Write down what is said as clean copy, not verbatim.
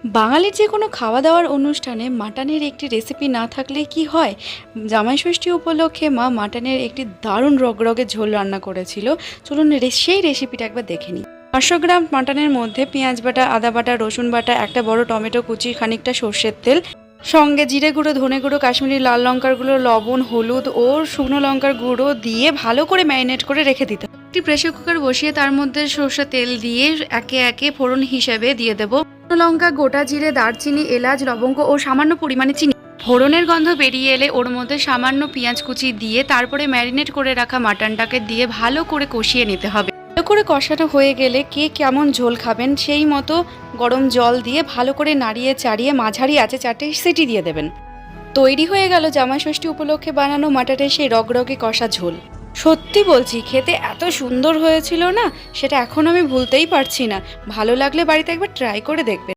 বাঙালির যে কোনো খাওয়া দাওয়ার অনুষ্ঠানে মাটনের একটি রেসিপি না থাকলে কি হয়। জামাই ষষ্ঠী উপলক্ষে মা মাটনের একটি দারুণ রগরগে ঝোল রান্না করেছিল। চলুন সেই রেসিপিটা একবার দেখে নিই। 500 গ্রাম মাটনের মধ্যে পেঁয়াজ বাটা, আদা বাটা, রসুন বাটা, একটা বড় টমেটো কুচি, খানিকটা সর্ষের তেল, সঙ্গে জিরে গুঁড়ো, ধনে গুঁড়ো, কাশ্মীরি লাল লঙ্কার গুঁড়ো, লবণ, হলুদ ও শুকনো লঙ্কার গুঁড়ো দিয়ে ভালো করে ম্যারিনেট করে রেখে দিতে হবে। একটি প্রেসার কুকার বসিয়ে তার মধ্যে সর্ষের তেল দিয়ে একে একে ফোড়ন হিসেবে দিয়ে দেবো শুকনো লঙ্কা, গোটা জিরে, দারচিনি, এলাচ, লবঙ্গ ও সামান্য পরিমাণে চিনি। ফোড়নের গন্ধ বেরিয়ে এলে ওর মধ্যে সামান্য পেঁয়াজ কুচি দিয়ে তারপরে ম্যারিনেট করে রাখা মাটনটাকে দিয়ে ভালো করে কষিয়ে নিতে হবে। ভালো করে কষানো হয়ে গেলে কে কেমন ঝোল খাবেন সেই মতো গরম জল দিয়ে ভালো করে নাড়িয়ে চাড়িয়ে মাঝারি আঁচে 4টে সিটি দিয়ে দেবেন। তৈরি হয়ে গেল জামাই ষষ্ঠী উপলক্ষে বানানো মাটনের সেই রগরগে কষা ঝোল। সত্যি বলছি, খেতে এত সুন্দর হয়েছিল না, সেটা এখন আমি ভুলতেই পারছি না। ভালো লাগলে বাড়িতে একবার ট্রাই করে দেখবেন।